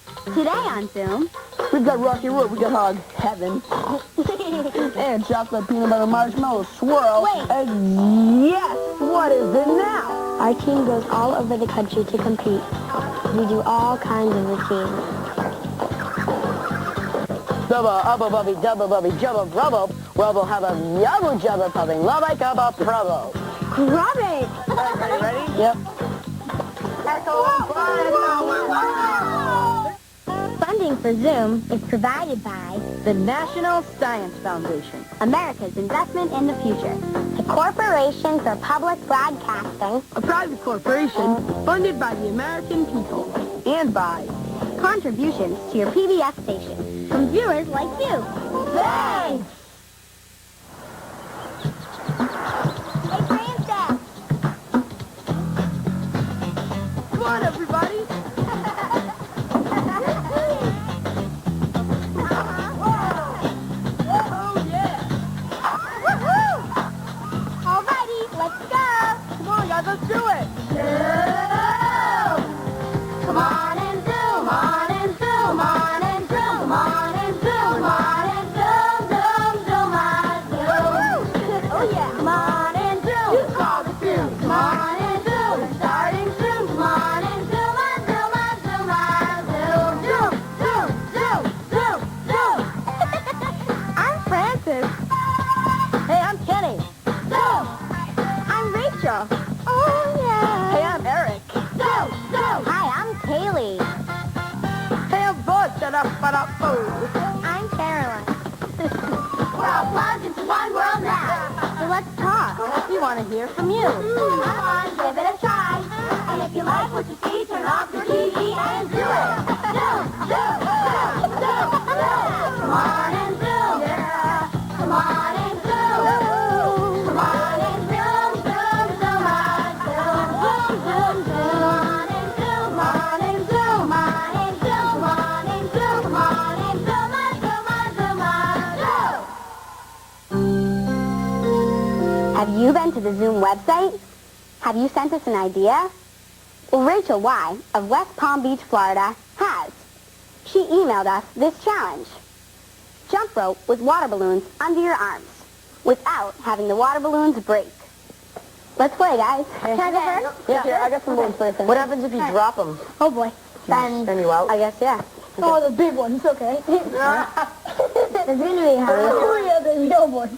Today on Zoom, we've got Rocky Road, we got Hog Heaven, and chocolate peanut butter marshmallow swirl. Wait. And yes, what is it now? our team goes all over the country to compete. We do all kinds of routines. Double, ubba, bubby, double, bubby, jubba, brubble, rubble, have a yabba, jubba, pubbing, love, I cubba, probo. Grab it! Ready? Yep. Funding for Zoom is provided by The National Science Foundation. America's Investment in the Future, the Corporation for Public Broadcasting, A private corporation funded by the American people. And by contributions to your PBS station from viewers like you. Thanks! Hey, Grandad! Come on, everybody. Oh, yeah. Alrighty, let's go! Come on, guys, let's do it. Come on and zoom, on and zoom, on and zoom, on and zoom, on and zoom, zoom, zoom, on zoom. Oh yeah. Come on and zoom. You call the zoom. Come on and zoom. Starting soon. Come on and zoom, on zoom, on zoom, on zoom, zoom, zoom, zoom, zoom, zoom. I'm Francis. Hey, I'm Kenny. Zoom. I'm Rachel. Oh yeah. Hey, I'm Eric. Zoom, zoom. Hi, I'm Kaleigh. Hey, I'm Bud. Shut up, but up, I'm Caroline. We're all plugged into one world now. So let's talk. We want to hear from you. Come on, give it a try. And if you like what you see, turn off your TV and do it. Zoom, zoom, zoom, zoom, zoom. Come on and zoom. Yeah. Come on and zoom. Come on and zoom, zoom, zoom, on zoom, zoom, zoom, zoom. Come on and zoom, on and zoom, on and zoom, on and zoom, on and zoom, on zoom, on zoom. Have you been to the Zoom website? Have you sent us an idea? Well, Rachel Y. of West Palm Beach, Florida, has. She emailed us this challenge. Jump rope with water balloons under your arms without having the water balloons break. Let's play, guys. Can I go first? Yeah, here, I got some balloons for you. What happens if you drop them? Oh, boy. Then, Send you out? I guess, yeah. Oh, the big ones, okay. There's going to be hard. Yeah, baby, oh boy.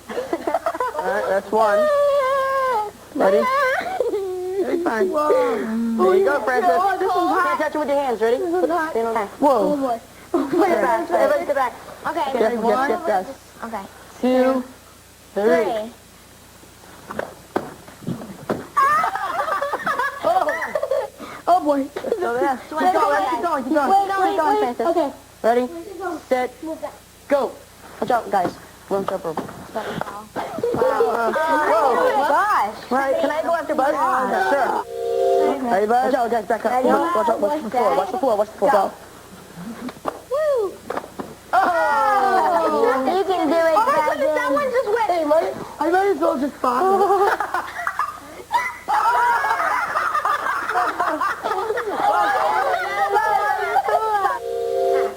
All right, that's one. Ready? Very fine. Whoa. There you go, Francis. Can't touch it with your hands. Ready? Stand on that. Whoa. Oh, boy. Get back. Everybody get back. Okay. Get, guys. Okay. 2, 3. Oh boy. So there. Keep going, Wait, okay. Ready? Set. Go. Watch out, guys. Run circle. Wow. Whoa. Gosh. Right, can I go after Buzz? Sure. Ready, Buzz? Watch out, guys, back up. Watch out, watch the floor, watch the floor, watch the floor. Go. Woo. Oh! You can do it, Oh my goodness, that one just went. Hey, I might as well just fall.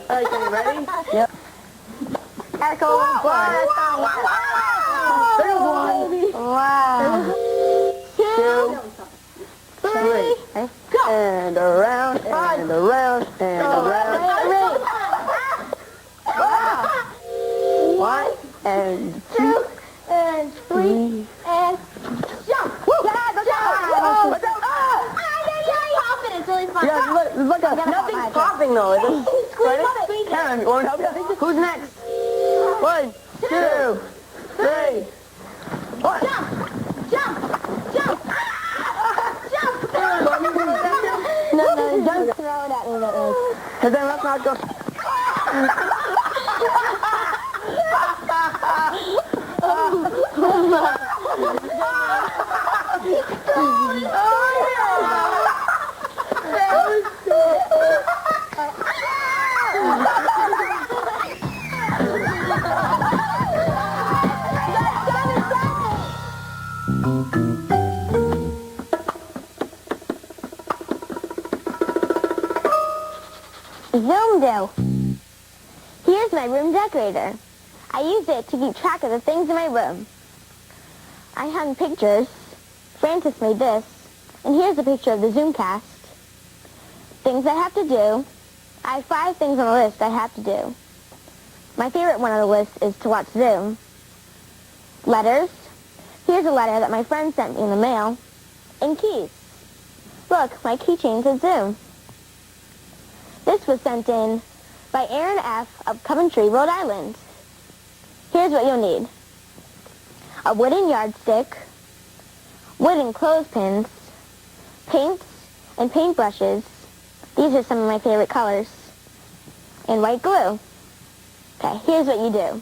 All right, Kenny, ready? Yep. Echo. Wow. There's one. Wow. 2, 3. Go. And around, and around, and around. Wow. 1, and 2, and 3, and jump. Woo. Yeah, go jump. Watch out. It's really fun. Yeah, it's like nothing's popping though. Ready? Karen, you want to help you? Who's next? 1, 2, 3. What? Jump. Jump. Jump. Jump. No, don't throw it at me. And then let's not go. Zoom do. Here's my room decorator. I use it to keep track of the things in my room. I hung pictures. Francis made this. And here's a picture of the Zoomcast. Things I have to do. I have 5 things on the list I have to do. My favorite one on the list is to watch Zoom. Letters. Here's a letter that my friend sent me in the mail. And keys. Look, my keychain says Zoom. This was sent in by Aaron F. of Coventry, Rhode Island. Here's what you'll need. A wooden yardstick, wooden clothespins, paints and paintbrushes. These are some of my favorite colors. And white glue. Okay, here's what you do.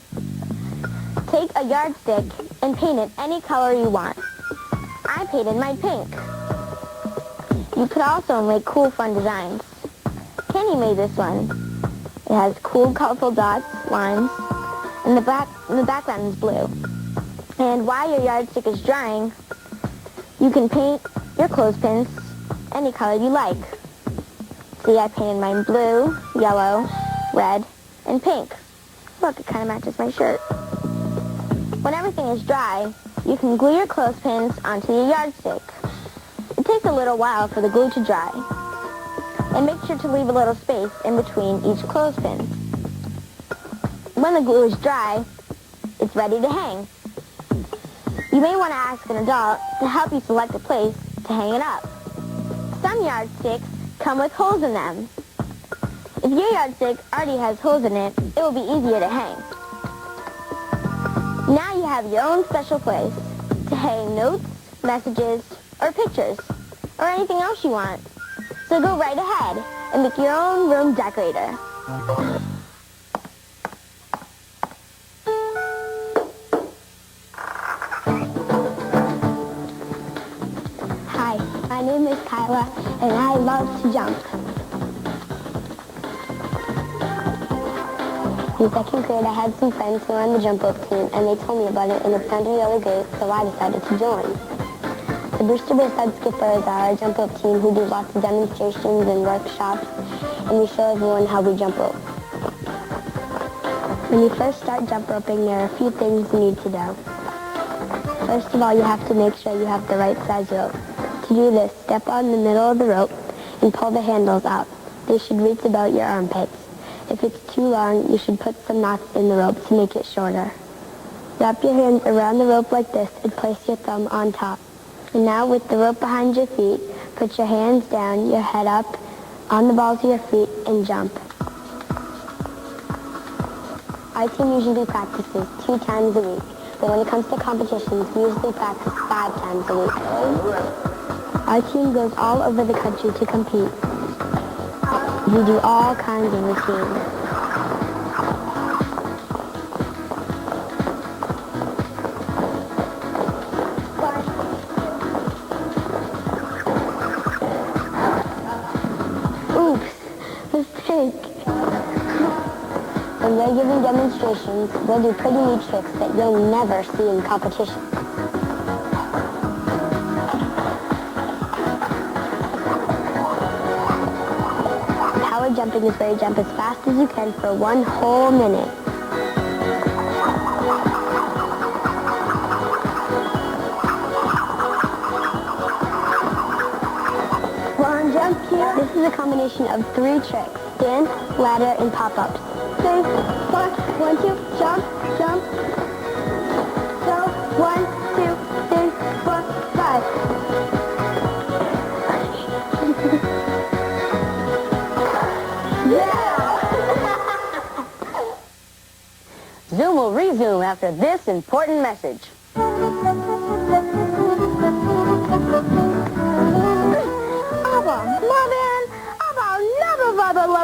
Take a yardstick and paint it any color you want. I painted mine pink. You could also make cool, fun designs. Kenny made this one. It has cool, colorful dots, lines, and the background is blue. And while your yardstick is drying, you can paint your clothespins any color you like. See, I painted mine blue, yellow, red, and pink. Look, it kind of matches my shirt. When everything is dry, you can glue your clothespins onto your yardstick. It takes a little while for the glue to dry. And make sure to leave a little space in between each clothespin. When the glue is dry, it's ready to hang. You may want to ask an adult to help you select a place to hang it up. Some yardsticks come with holes in them. If your yardstick already has holes in it, it will be easier to hang. Now you have your own special place to hang notes, messages, or pictures, or anything else you want. So go right ahead and make your own room decorator. Hi, my name is Kyla, and I love to jump. In 2nd grade, I had some friends who were on the jump rope team, and they told me about it, and it sounded really great, so I decided to join. The Brewster Bayside Skippers are a jump rope team who do lots of demonstrations and workshops, and we show everyone how we jump rope. When you first start jump roping, there are a few things you need to do. First of all, you have to make sure you have the right size rope. To do this, step on the middle of the rope and pull the handles out. They should reach about your armpits. If it's too long, you should put some knots in the rope to make it shorter. Wrap your hands around the rope like this and place your thumb on top. And now with the rope behind your feet, put your hands down, your head up, on the balls of your feet, and jump. Our team usually practices 2 times a week, but when it comes to competitions, we usually practice 5 times a week. Our team goes all over the country to compete. We do all kinds of routines. When we're giving demonstrations, we'll do pretty neat tricks that you'll never see in competition. Power jumping is where you jump as fast as you can for 1 whole minute. One jump here. This is a combination of 3 tricks: dance, ladder, and pop-ups. 3, 4, 1, 2, jump, jump. So, 1, 2, 3, 4, 5. Yeah! Zoom will resume after this important message.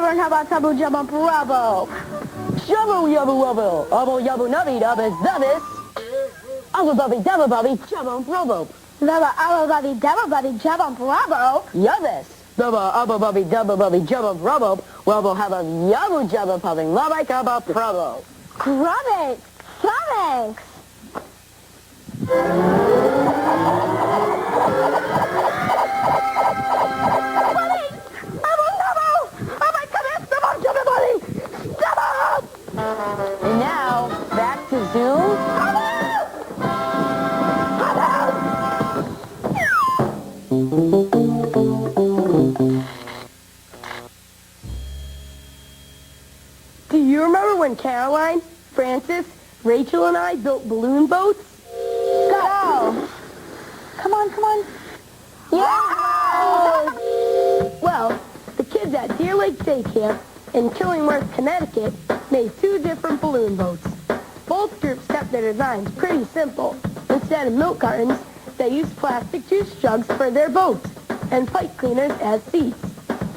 How about Tabu Jabba Bravo? Jabba yabba wubba, abba yabba nubby dubbas dubbas. Uncle Bubby Dubba Bubby Jabba Bravo. Lava Abba Bubby Dabba Bubby Jabba Bravo. Yubbas. Dubba abba Bubby Dubba Bubby Jabba Bravo. Wubba have a yabba jabba pubbing lava kabba bravo. Grub it. Thanks. you remember when Caroline, Francis, Rachel, and I built balloon boats? Go! Come on, come on. Yeah! Well, the kids at Deer Lake Day Camp in Killingworth, Connecticut, made 2 different balloon boats. Both groups kept their designs pretty simple. Instead of milk cartons, they used plastic juice jugs for their boats and pipe cleaners as seats.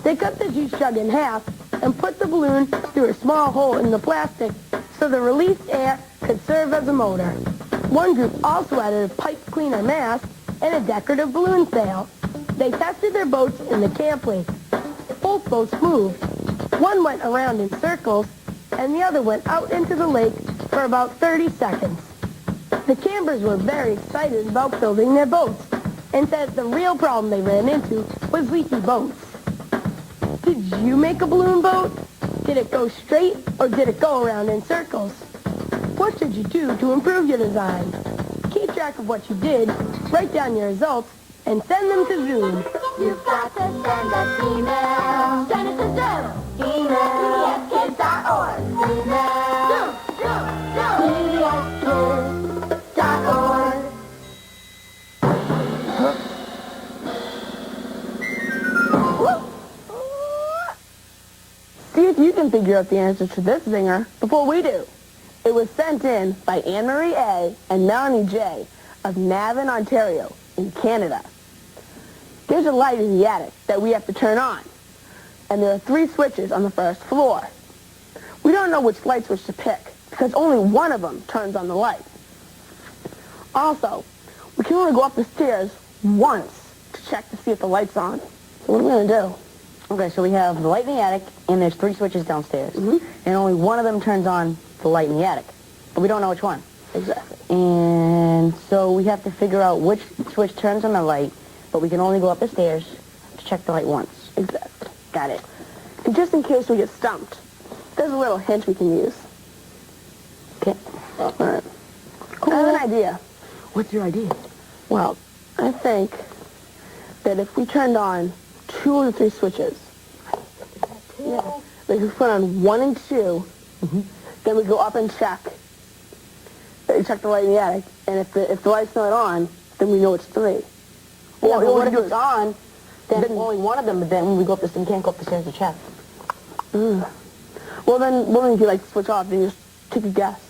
They cut the juice jug in half and put the balloon through a small hole in the plastic so the released air could serve as a motor. One group also added a pipe cleaner mast and a decorative balloon sail. They tested their boats in the camp lake. Both boats moved. One went around in circles, and the other went out into the lake for about 30 seconds. The campers were very excited about building their boats, and said the real problem they ran into was leaky boats. Did you make a balloon boat? Did it go straight, or did it go around in circles? What should you do to improve your design? Keep track of what you did, write down your results, and send them to Zoom. You've got to send us email. Send it to Zoom. Email. PBSkids.org. Email. Zoom. PBSkids.org. See if you can figure out the answer to this zinger before we do. It was sent in by Anne-Marie A. and Melanie J. of Navan, Ontario, in Canada. There's a light in the attic that we have to turn on, and there are 3 switches on the first floor. We don't know which light switch to pick, because only one of them turns on the light. Also, we can only go up the stairs once to check to see if the light's on. So what are we going to do? Okay, so we have the light in the attic, and there's 3 switches downstairs. And only one of them turns on the light in the attic. But we don't know which one. Exactly. And so we have to figure out which switch turns on the light, but we can only go up the stairs to check the light once. Exactly. Got it. And just in case we get stumped, there's a little hint we can use. Okay. All right. Cool. I have an idea. What's your idea? Well, I think that if we turned on 2 of the 3 switches, yeah, like we put on 1 and 2, then we go up and check the light in the attic, and if the light's not on, then we know it's 3. Yeah, Or but what we if do it's on, then only one of them, but then when we go up the stairs, we can't go up the stairs to check. Well, then if you like switch off, then you just take a guess,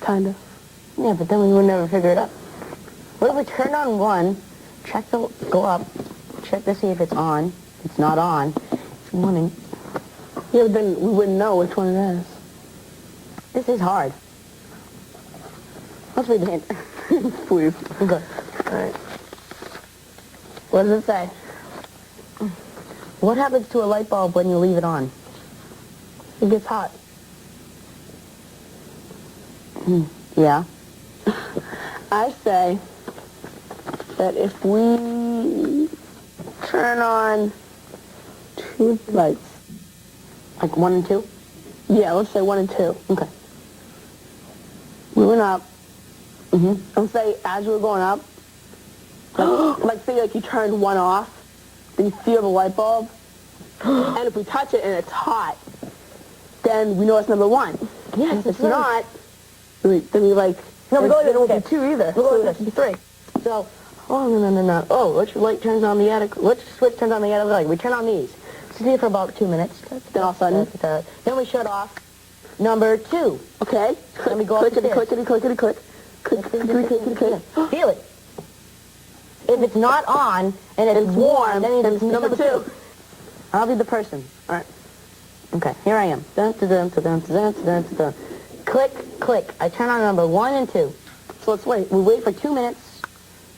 kind of. Yeah, but then we would never figure it out. What if we turn on one, go up, check to see if it's on. If it's not on, it's morning. Yeah, but then we wouldn't know which one it is. This is hard. Let's read the hint. Please. Okay. All right. What does it say? What happens to a light bulb when you leave it on? It gets hot. Yeah. I say that if we turn on 2 lights. Like 1 and 2? Yeah, let's say 1 and 2. Okay. We went up. And say as we were going up, like say like you turned 1 off, then you feel the light bulb, and if we touch it and it's hot, then we know it's number 1. Yes, if it's not, then we like, No, we go it won't okay. be 2 either. We'll go So with it should be 3. So, no. Oh, which light turns on the attic? Which switch turns on the attic light? We turn on these. See it for about 2 minutes. Then all of a sudden, then we shut off number 2. okay, Then we go up the stairs. clickety-click. Feel it. If it's not on and it's warm, then it's number 2. I'll be the person. All right. Okay, here I am. Dun, dun, dun, dun, dun, dun, dun, dun. Click, click. I turn on number 1 and 2. So let's wait. We wait for 2 minutes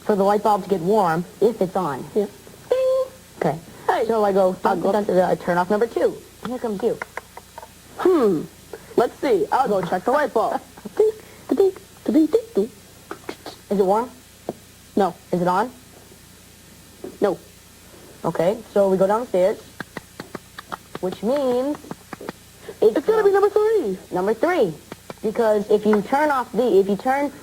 for the light bulb to get warm if it's on. Yeah. Ding. Okay. Hey. So I go, dun, dun, dun, dun, I turn off number 2. Here comes you. Let's see. I'll go check the light bulb. Is it warm? No. Is it on? No. Okay, so we go downstairs, which means It's gotta be number 3. number 3. Because if you turn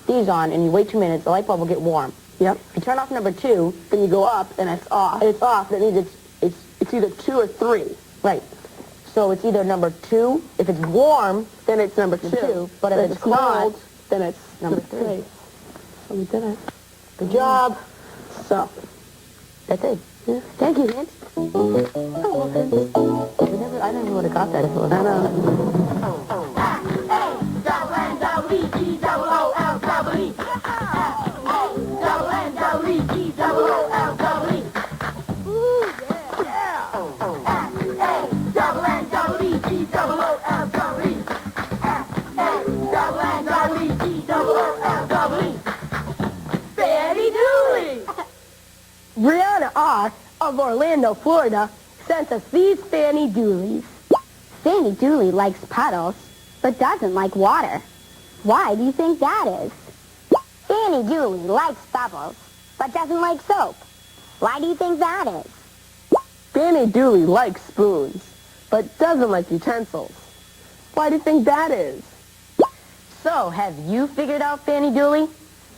these on and you wait 2 minutes, the light bulb will get warm. Yep. If you turn off number 2, Then you go up and it's off. it's off. That means It's either 2 or 3. right. So it's either number 2. If it's warm, Then it's number 2. But if it's cold, not, then it's number number 3. 3. So we did it. Good job. So, That's it. yeah. Thank you, Vince. I never would have got that if it was I know. Fannee Doolee! Brianna R. of Orlando, Florida, sent us these Fannee Dooleys. Fannee Doolee likes puddles, but doesn't like water. Why do you think that is? Fannee Doolee likes bubbles, but doesn't like soap. Why do you think that is? Fannee Doolee likes spoons, but doesn't like utensils. Why do you think that is? So, have you figured out Fannee Doolee?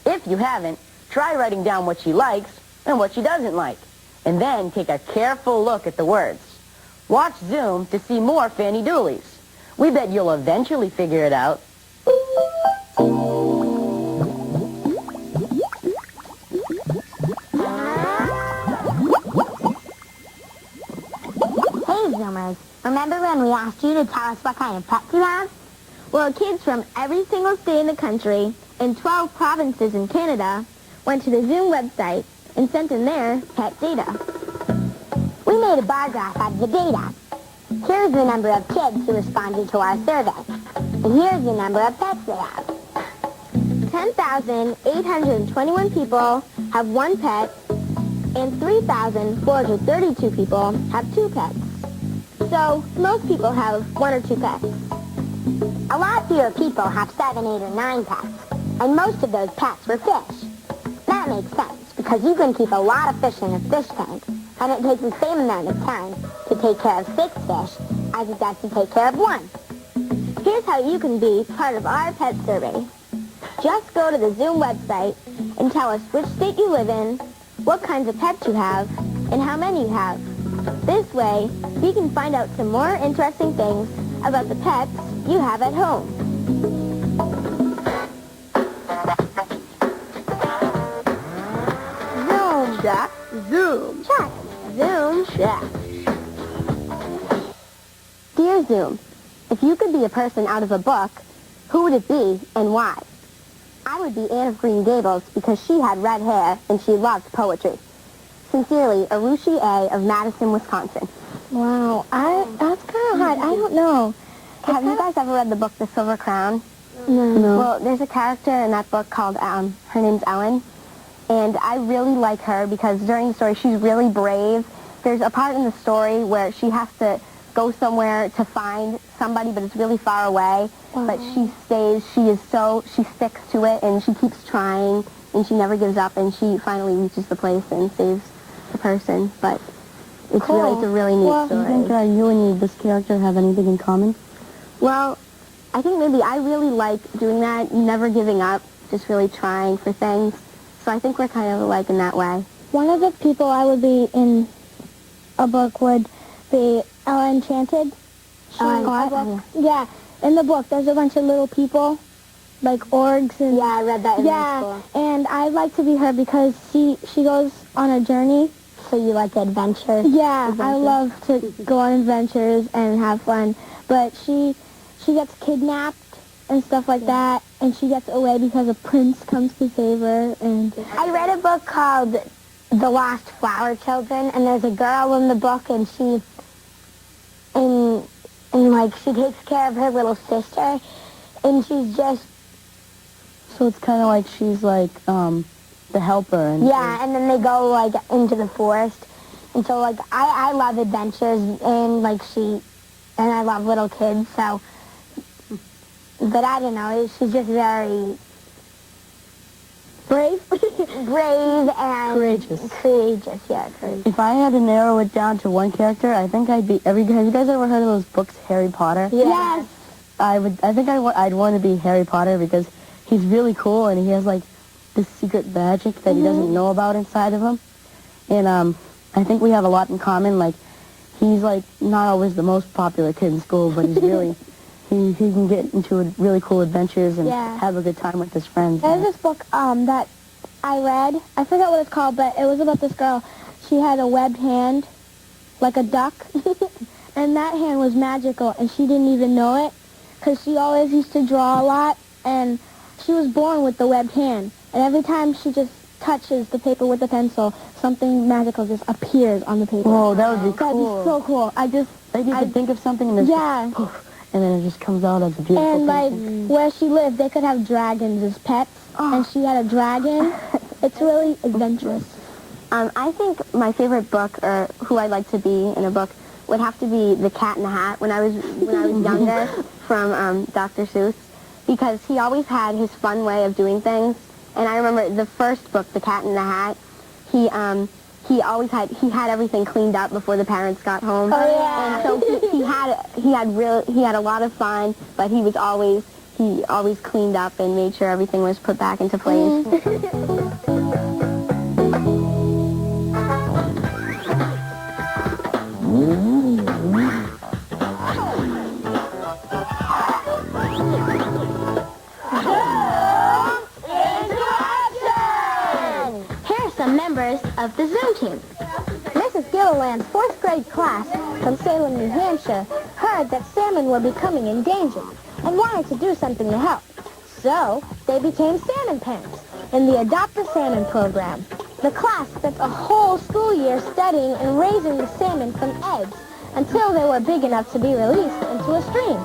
If you haven't, try writing down what she likes and what she doesn't like, and then take a careful look at the words. Watch Zoom to see more Fannee Dooleys. We bet you'll eventually figure it out. Hey, Zoomers, remember when we asked you to tell us what kind of pets you have? Well, kids from every single state in the country and 12 provinces in Canada went to the Zoom website and sent in their pet data. We made a bar graph out of the data. Here's the number of kids who responded to our survey. And here's the number of pets they have. 10,821 people have 1 pet, and 3,432 people have 2 pets. So, most people have 1 or 2 pets. A lot fewer people have 7, 8, or 9 pets, and most of those pets were fish. That makes sense, because you can keep a lot of fish in a fish tank, and it takes the same amount of time to take care of 6 fish as it does to take care of 1. Here's how you can be part of our pet survey. Just go to the Zoom website and tell us which state you live in, what kinds of pets you have, and how many you have. This way, we can find out some more interesting things about the pets you have at home. Zoom, Jack. Zoom. Check. Zoom. Jack. Dear Zoom, if you could be a person out of a book, who would it be and why? I would be Anne of Green Gables because she had red hair and she loved poetry. Sincerely, Arushi A. of Madison, Wisconsin. Wow, that's kind of hard. I don't know. Have you guys ever read the book The Silver Crown? No. Well, there's a character in that book called, her name's Ellen, and I really like her because during the story she's really brave. There's a part in the story where she has to go somewhere to find somebody, but it's really far away. Wow. But she stays, she sticks to it, and she keeps trying, and she never gives up, and she finally reaches the place and saves the person. But it's Cool. it's a really neat story. Do you think you and this character have anything in common? Well, I think maybe I really like doing that, never giving up, just really trying for things. So I think we're kind of alike in that way. One of the people I would be in a book would be Ella Enchanted. Yeah, in the book there's a bunch of little people, like orgs and... Yeah, I read that in high school. And I'd like to be her because she goes on a journey. So you like adventure? Yeah, I Adventures. love to go on adventures and have fun. But she gets kidnapped and stuff like that, and she gets away because a prince comes to save her. And I read a book called The Lost Flower Children, and there's a girl in the book, and she takes care of her little sister, and she's just... So it's kind of like she's like the helper. And Yeah, and then they go, like, into the forest. And so, like, I love adventures, and, like, and I love little kids, so... But I don't know, she's just very... brave. brave and... Courageous. Courageous, yeah, courageous. If I had to narrow it down to one character, I think I'd be... Have you guys ever heard of those books, Harry Potter? Yes. I'd want to be Harry Potter because he's really cool and he has like this secret magic that he doesn't know about inside of him. And I think we have a lot in common. Like he's like not always the most popular kid in school, but he's really, he can get into really cool adventures and have a good time with his friends. There's this book that I read. I forgot what it's called, but it was about this girl. She had a webbed hand, like a duck, and that hand was magical, and she didn't even know it, because she always used to draw a lot, and she was born with the webbed hand, and every time she just touches the paper with the pencil, something magical just appears on the paper. Oh, that would be cool. That'd be so cool. Maybe you could think of something and just poof, and then it just comes out as a beautiful and thing. like where she lived, they could have dragons as pets, and she had a dragon. It's really adventurous. I think my favorite book, or who I'd like to be in a book, would have to be The Cat in the Hat when I was younger, from Dr. Seuss, because he always had his fun way of doing things. And I remember the first book, The Cat in the Hat, he had everything cleaned up before the parents got home. Oh yeah. And so he had a lot of fun, but he always cleaned up and made sure everything was put back into place. Members of the Zoom team. Mrs. Gilliland's 4th grade class from Salem, New Hampshire heard that salmon were becoming endangered and wanted to do something to help. So they became salmon parents in the Adopt a Salmon program. The class spent a whole school year studying and raising the salmon from eggs until they were big enough to be released into a stream.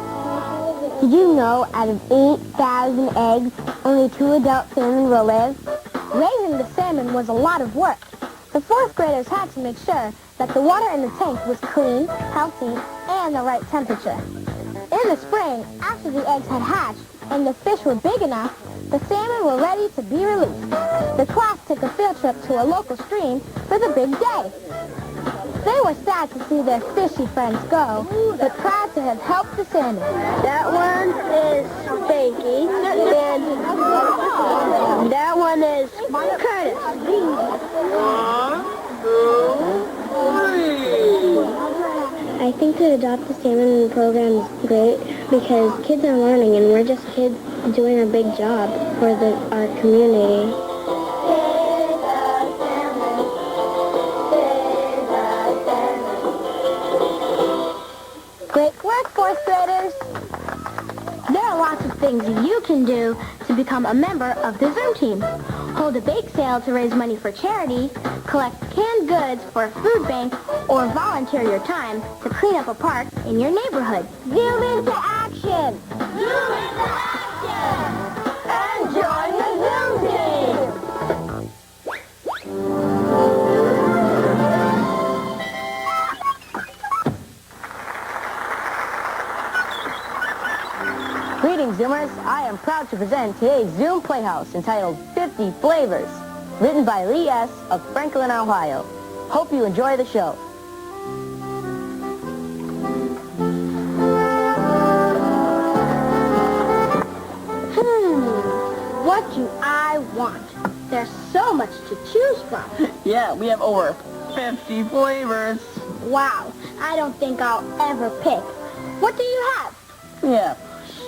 Did you know out of 8,000 eggs, only 2 adult salmon will live? Raising the salmon was a lot of work. The 4th graders had to make sure that the water in the tank was clean, healthy, and the right temperature. In the spring, after the eggs had hatched and the fish were big enough, the salmon were ready to be released. The class took a field trip to a local stream for the big day. They were sad to see their fishy friends go, but proud to have helped the salmon. That one is Spanky, and that one is Curtis. 1, 2, 3. I think the Adopt a Salmon program is great because kids are learning, and we're just kids doing a big job for our community. Great work, 4th graders! There are lots of things you can do to become a member of the Zoom team. Hold a bake sale to raise money for charity, collect canned goods for a food bank, or volunteer your time to clean up a park in your neighborhood. Zoom into action! Zoom into action! And join the Zoom team! Greetings, Zoomers. I am proud to present today's Zoom Playhouse entitled 50 Flavors, written by Lee S. of Franklin, Ohio. Hope you enjoy the show. What do I want? There's so much to choose from. Yeah, we have over 50 flavors. Wow, I don't think I'll ever pick. What do you have? Yeah,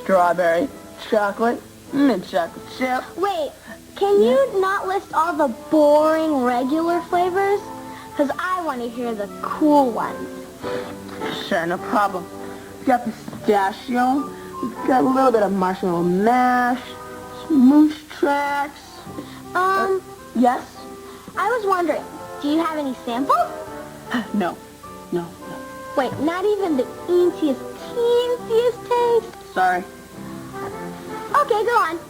strawberry, chocolate, mint chocolate chip. Wait, can you not list all the boring regular flavors? Because I want to hear the cool ones. Sure, no problem. We've got pistachio, we've got a little bit of marshmallow mash, some moose tracks. Yes? I was wondering, do you have any samples? No. Wait, not even the teensiest taste? Sorry. Okay, go on.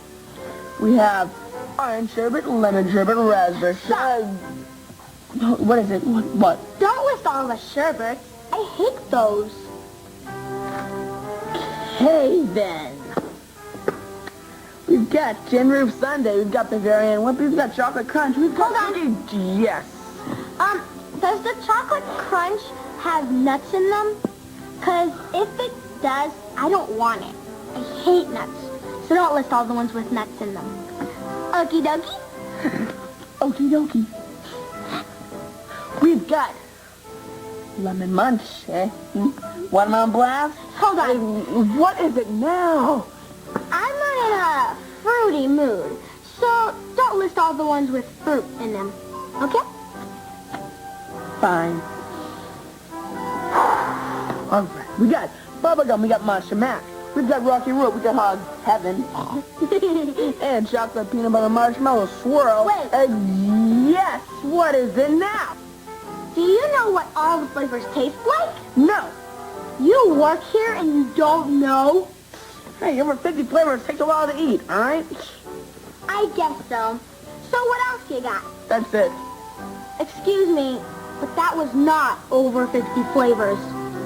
We have orange sherbet, lemon sherbet, raspberry sherbet. What is it? What? Don't list all the sherbets. I hate those. Hey, then. We've got Tin Roof Sundae, we've got Bavarian Whip, we've got Chocolate Crunch, we've got... Hold on. Yes. Does the Chocolate Crunch have nuts in them? Because if it does, I don't want it. I hate nuts. So don't list all the ones with nuts in them. Okie dokie? Okie dokie. We've got Lemon munch, eh? Watermelon blast? Hold on. What is it now? I'm not in a fruity mood, so don't list all the ones with fruit in them, okay? Fine. All right, we got bubblegum, we got Monster Mash, we've got Rocky Road, we got Hog Heaven, and chocolate peanut butter marshmallow swirl. Wait. Yes, what is it now? Do you know what all the flavors taste like? No. You work here and you don't know? Hey, over 50 flavors takes a while to eat, all right? I guess so. So what else you got? That's it. Excuse me, but that was not over 50 flavors.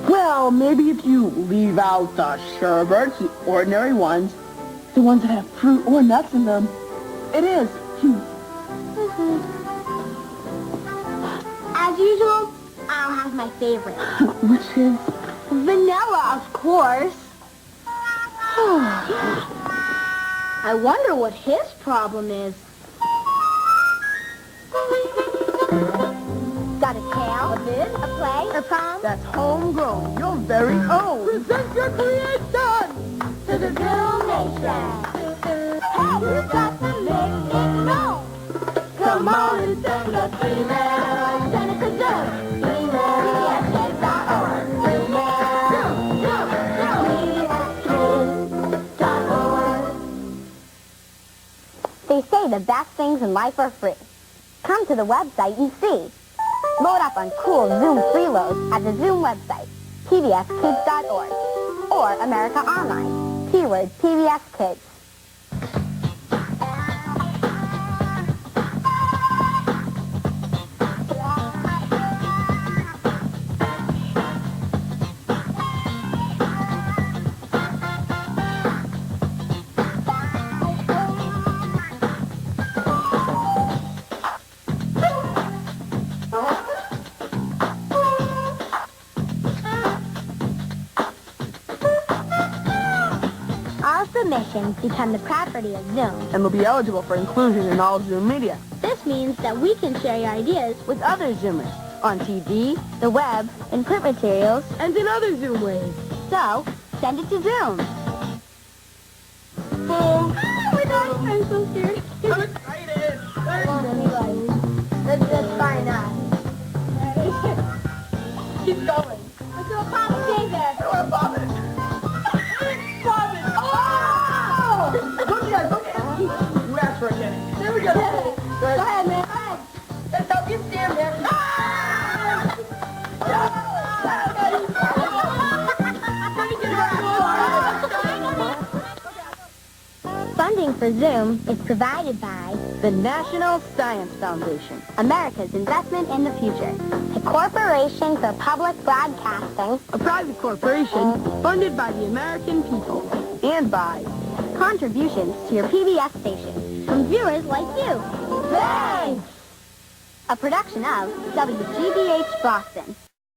Well, maybe if you leave out the sherbets, the ordinary ones, the ones that have fruit or nuts in them, it is. As usual, I'll have my favorite. Which is? Vanilla, of course. I wonder what his problem is. Got a tale, a bid, a play, a poem? That's homegrown, your very own. Present your creation to the Zoom Nation. Hey, you got to make it known. Come on and send us email. Send it to Zoom. They say the best things in life are free. Come to the website and see. Load up on cool Zoom freeloads at the Zoom website, pbskids.org, or America Online, keyword PBS Kids. Submissions become the property of Zoom. And will be eligible for inclusion in all Zoom media. This means that we can share your ideas With other Zoomers on TV, The web, and print materials. and in other Zoom ways. So, send it to Zoom. Boom. I'm so scared. I'm excited. Let's find out. Keep going. Let's go pop a day there. I want to pop it. Pop it. Oh! Look at okay. You asked for a kidding. There we go. Go ahead, man. Go ahead. Let's help you stand there. Funding for Zoom is provided by The National Science Foundation. America's Investment in the Future, the Corporation for Public Broadcasting, A private corporation funded by the American people. And by contributions to your PBS station from viewers like you. Thanks! A production of WGBH Boston.